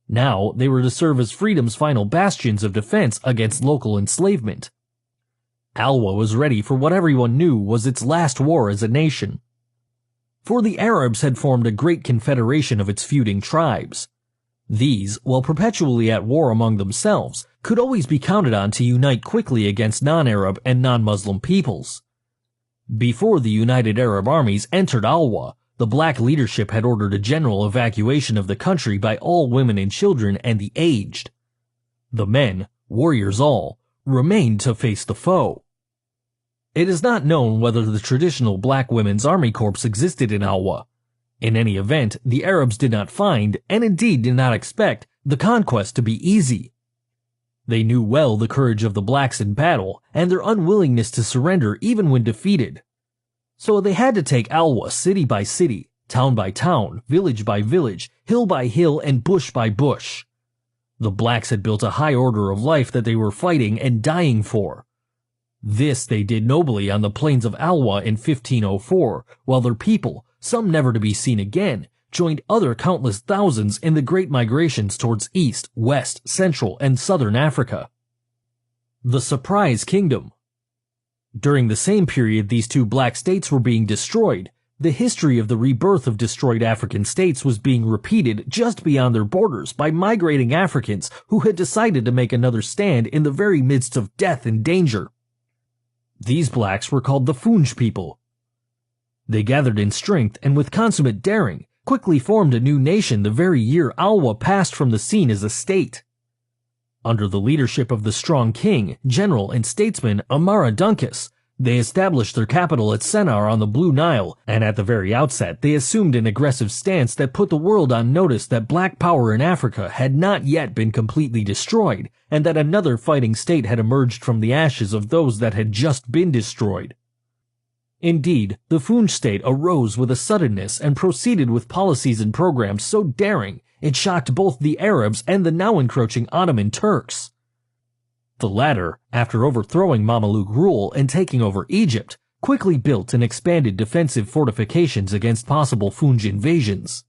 Now they were to serve as freedom's final bastions of defense against local enslavement. Alwa was ready for what everyone knew was its last war as a nation. For the Arabs had formed a great confederation of its feuding tribes. These, while perpetually at war among themselves, could always be counted on to unite quickly against non-Arab and non-Muslim peoples. Before the united Arab armies entered Alwa, the black leadership had ordered a general evacuation of the country by all women and children and the aged. The men, warriors all, remained to face the foe. It is not known whether the traditional black women's army corps existed in Alwa. In any event, the Arabs did not find, and indeed did not expect, the conquest to be easy. They knew well the courage of the blacks in battle, and their unwillingness to surrender even when defeated. So they had to take Alwa city by city, town by town, village by village, hill by hill, and bush by bush. The blacks had built a high order of life that they were fighting and dying for. This they did nobly on the plains of Alwa in 1504, while their people, some never to be seen again, joined other countless thousands in the great migrations towards East, West, Central, and Southern Africa. The Surprise Kingdom. During the same period these two black states were being destroyed, the history of the rebirth of destroyed African states was being repeated just beyond their borders by migrating Africans who had decided to make another stand in the very midst of death and danger. These blacks were called the Funj people. They gathered in strength and with consummate daring, quickly formed a new nation the very year Alwa passed from the scene as a state. Under the leadership of the strong king, general, and statesman Amara Dunkus, they established their capital at Sennar on the Blue Nile, and at the very outset they assumed an aggressive stance that put the world on notice that black power in Africa had not yet been completely destroyed, and that another fighting state had emerged from the ashes of those that had just been destroyed. Indeed, the Funj state arose with a suddenness and proceeded with policies and programs so daring it shocked both the Arabs and the now encroaching Ottoman Turks. The latter, after overthrowing Mamluk rule and taking over Egypt, quickly built and expanded defensive fortifications against possible Funj invasions.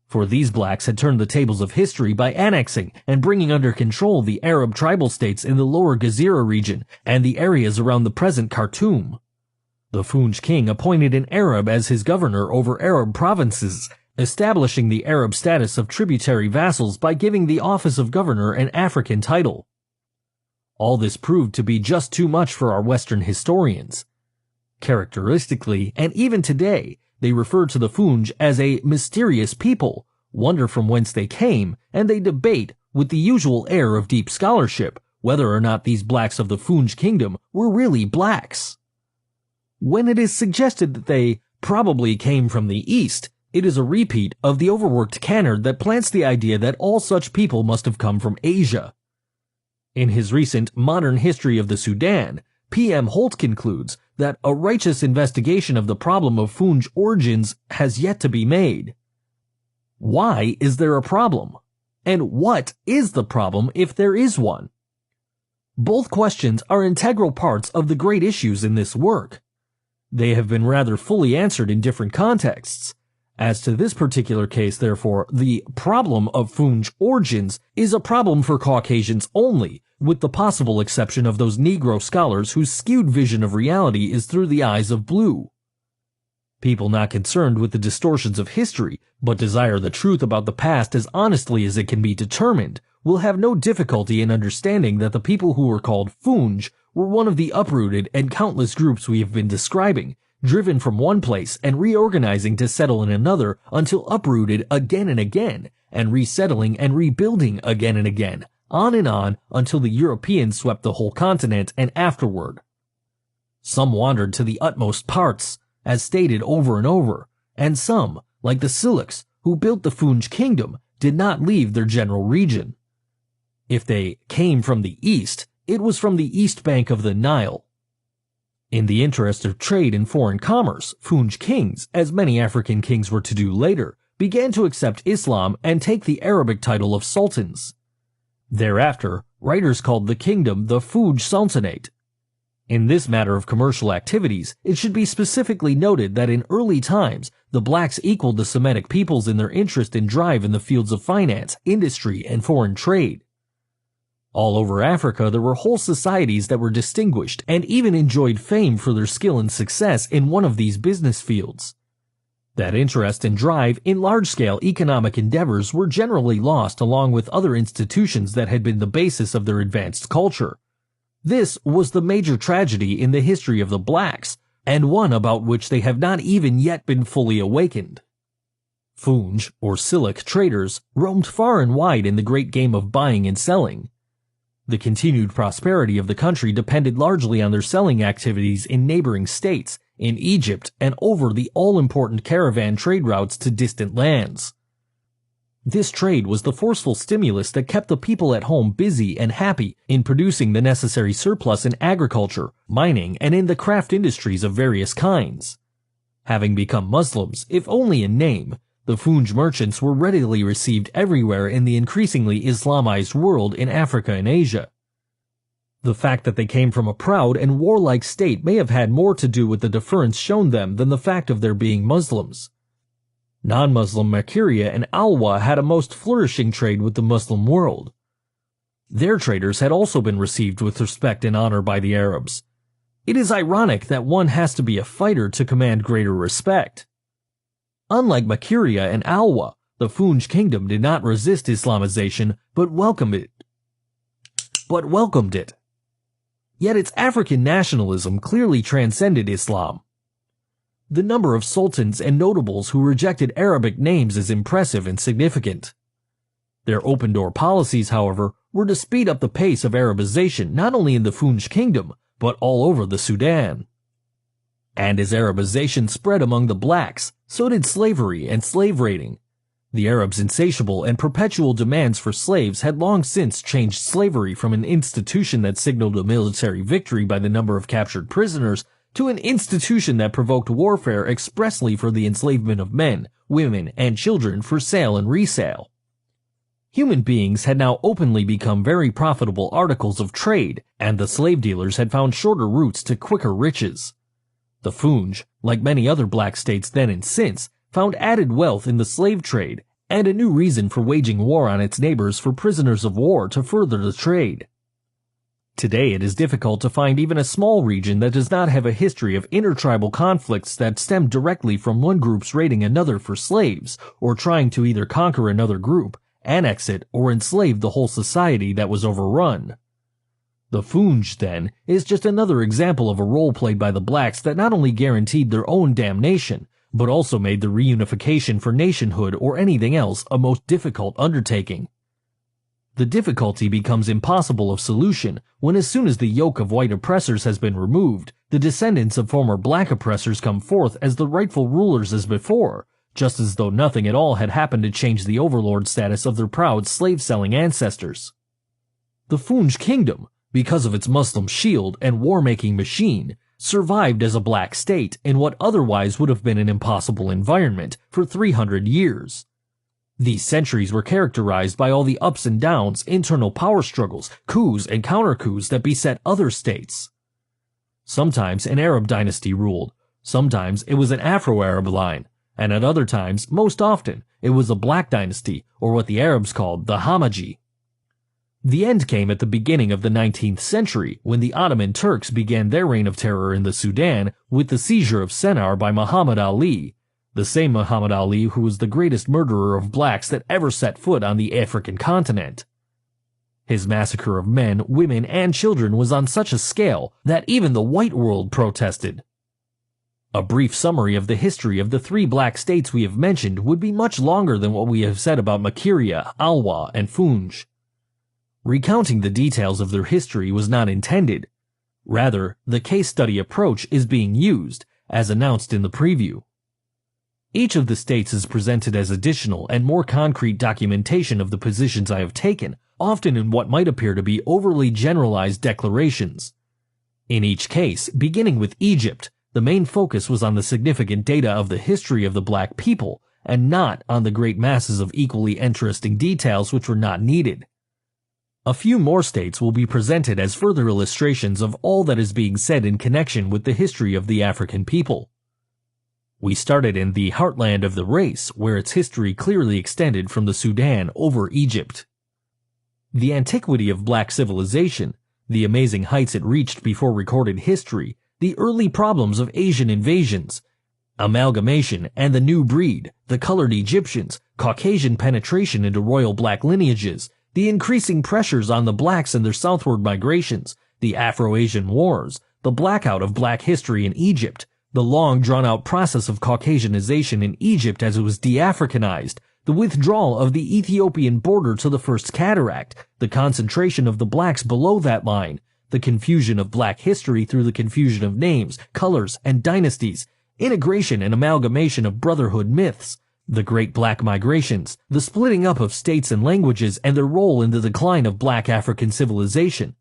For these blacks had turned the tables of history by annexing and bringing under control the Arab tribal states in the lower Gezira region and the areas around the present Khartoum. The Funj king appointed an Arab as his governor over Arab provinces, establishing the Arab status of tributary vassals by giving the office of governor an African title. All this proved to be just too much for our Western historians. Characteristically, and even today, they refer to the Funj as a mysterious people, wonder from whence they came, and they debate, with the usual air of deep scholarship, whether or not these blacks of the Funj kingdom were really blacks. When it is suggested that they probably came from the East, It is a repeat of the overworked canard that plants the idea that all such people must have come from Asia. In his recent Modern History of the Sudan, P.M. Holt concludes that a righteous investigation of the problem of Funj origins has yet to be made. Why is there a problem? And what is the problem if there is one? Both questions are integral parts of the great issues in this work. They have been rather fully answered in different contexts. As to this particular case, therefore, the problem of Funj origins is a problem for Caucasians only, with the possible exception of those Negro scholars whose skewed vision of reality is through the eyes of blue. People not concerned with the distortions of history, but desire the truth about the past as honestly as it can be determined, will have no difficulty in understanding that the people who were called Funj were one of the uprooted and countless groups we have been describing, driven from one place and reorganizing to settle in another until uprooted again and again, and resettling and rebuilding again and again, on and on until the Europeans swept the whole continent and afterward. Some wandered to the utmost parts, as stated over and over, and some, like the Silaks, who built the Funj kingdom, did not leave their general region. If they came from the east, it was from the east bank of the Nile. In the interest of trade and foreign commerce, Funj kings, as many African kings were to do later, began to accept Islam and take the Arabic title of sultans. Thereafter, writers called the kingdom the Funj Sultanate. In this matter of commercial activities, it should be specifically noted that in early times, the blacks equaled the Semitic peoples in their interest and drive in the fields of finance, industry, and foreign trade. All over Africa, there were whole societies that were distinguished and even enjoyed fame for their skill and success in one of these business fields. That interest and drive in large-scale economic endeavors were generally lost along with other institutions that had been the basis of their advanced culture. This was the major tragedy in the history of the blacks, and one about which they have not even yet been fully awakened. Funj, or Silak traders, roamed far and wide in the great game of buying and selling. The continued prosperity of the country depended largely on their selling activities in neighboring states, in Egypt, and over the all-important caravan trade routes to distant lands. This trade was the forceful stimulus that kept the people at home busy and happy in producing the necessary surplus in agriculture, mining, and in the craft industries of various kinds. Having become Muslims, if only in name, the Funj merchants were readily received everywhere in the increasingly Islamized world in Africa and Asia. The fact that they came from a proud and warlike state may have had more to do with the deference shown them than the fact of their being Muslims. Non-Muslim Makuria and Alwa had a most flourishing trade with the Muslim world. Their traders had also been received with respect and honor by the Arabs. It is ironic that one has to be a fighter to command greater respect. Unlike Makuria and Alwa, the Funj kingdom did not resist Islamization, but welcomed it. Yet its African nationalism clearly transcended Islam. The number of sultans and notables who rejected Arabic names is impressive and significant. Their open-door policies, however, were to speed up the pace of Arabization not only in the Funj kingdom, but all over the Sudan. And as Arabization spread among the blacks, so did slavery and slave raiding. The Arabs' insatiable and perpetual demands for slaves had long since changed slavery from an institution that signaled a military victory by the number of captured prisoners to an institution that provoked warfare expressly for the enslavement of men, women, and children for sale and resale. Human beings had now openly become very profitable articles of trade, and the slave dealers had found shorter routes to quicker riches. The Funj, like many other black states then and since, found added wealth in the slave trade, and a new reason for waging war on its neighbors for prisoners of war to further the trade. Today it is difficult to find even a small region that does not have a history of intertribal conflicts that stem directly from one group's raiding another for slaves, or trying to either conquer another group, annex it, or enslave the whole society that was overrun. The Funj, then, is just another example of a role played by the blacks that not only guaranteed their own damnation, but also made the reunification for nationhood or anything else a most difficult undertaking. The difficulty becomes impossible of solution when, as soon as the yoke of white oppressors has been removed, the descendants of former black oppressors come forth as the rightful rulers as before, just as though nothing at all had happened to change the overlord status of their proud slave-selling ancestors. The Funj kingdom, because of its Muslim shield and war-making machine, survived as a black state in what otherwise would have been an impossible environment for 300 years. These centuries were characterized by all the ups and downs, internal power struggles, coups and counter-coups that beset other states. Sometimes an Arab dynasty ruled, sometimes it was an Afro-Arab line, and at other times, most often, it was a black dynasty, or what the Arabs called the Hamaji. The end came at the beginning of the 19th century when the Ottoman Turks began their reign of terror in the Sudan with the seizure of Sennar by Muhammad Ali, the same Muhammad Ali who was the greatest murderer of blacks that ever set foot on the African continent. His massacre of men, women, and children was on such a scale that even the white world protested. A brief summary of the history of the three black states we have mentioned would be much longer than what we have said about Makiria, Alwa, and Funj. Recounting the details of their history was not intended. Rather, the case study approach is being used, as announced in the preview. Each of the states is presented as additional and more concrete documentation of the positions I have taken, often in what might appear to be overly generalized declarations. In each case, beginning with Egypt, the main focus was on the significant data of the history of the black people, and not on the great masses of equally interesting details which were not needed. A few more states will be presented as further illustrations of all that is being said in connection with the history of the African people. We started in the heartland of the race, where its history clearly extended from the Sudan over Egypt. The antiquity of black civilization, the amazing heights it reached before recorded history, the early problems of Asian invasions, amalgamation and the new breed, the colored Egyptians, Caucasian penetration into royal black lineages, the increasing pressures on the blacks and their southward migrations, the Afro-Asian wars, the blackout of black history in Egypt, the long drawn-out process of Caucasianization in Egypt as it was de-Africanized, the withdrawal of the Ethiopian border to the First Cataract, the concentration of the blacks below that line, the confusion of black history through the confusion of names, colors, and dynasties, integration and amalgamation of brotherhood myths, the Great Black Migrations, the splitting up of states and languages and their role in the decline of black African civilization.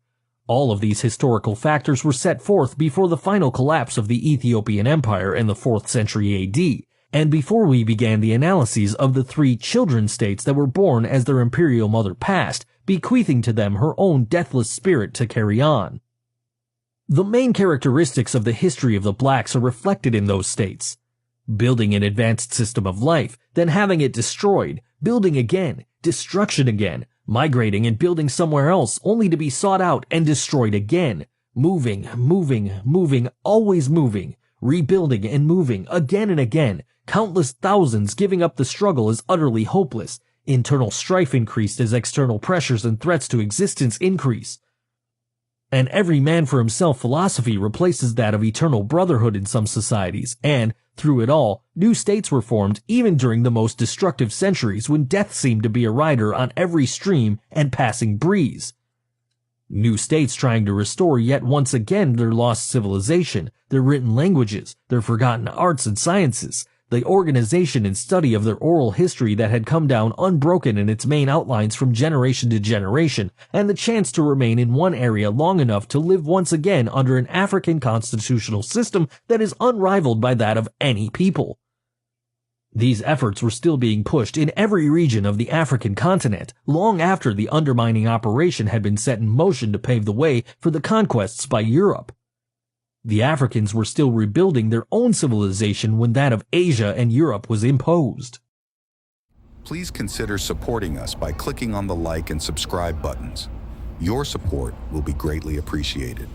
All of these historical factors were set forth before the final collapse of the Ethiopian Empire in the 4th century AD, and before we began the analyses of the three children states that were born as their imperial mother passed, bequeathing to them her own deathless spirit to carry on. The main characteristics of the history of the blacks are reflected in those states. Building an advanced system of life, then having it destroyed, building again, destruction again, migrating and building somewhere else only to be sought out and destroyed again, moving, always moving, rebuilding and moving again and again, countless thousands giving up the struggle as utterly hopeless, internal strife increased as external pressures and threats to existence increase. An every man for himself philosophy replaces that of eternal brotherhood in some societies, and, through it all, new states were formed even during the most destructive centuries when death seemed to be a rider on every stream and passing breeze. New states trying to restore yet once again their lost civilization, their written languages, their forgotten arts and sciences, the organization and study of their oral history that had come down unbroken in its main outlines from generation to generation, and the chance to remain in one area long enough to live once again under an African constitutional system that is unrivaled by that of any people. These efforts were still being pushed in every region of the African continent, long after the undermining operation had been set in motion to pave the way for the conquests by Europe. The Africans were still rebuilding their own civilization when that of Asia and Europe was imposed. Please consider supporting us by clicking on the like and subscribe buttons. Your support will be greatly appreciated.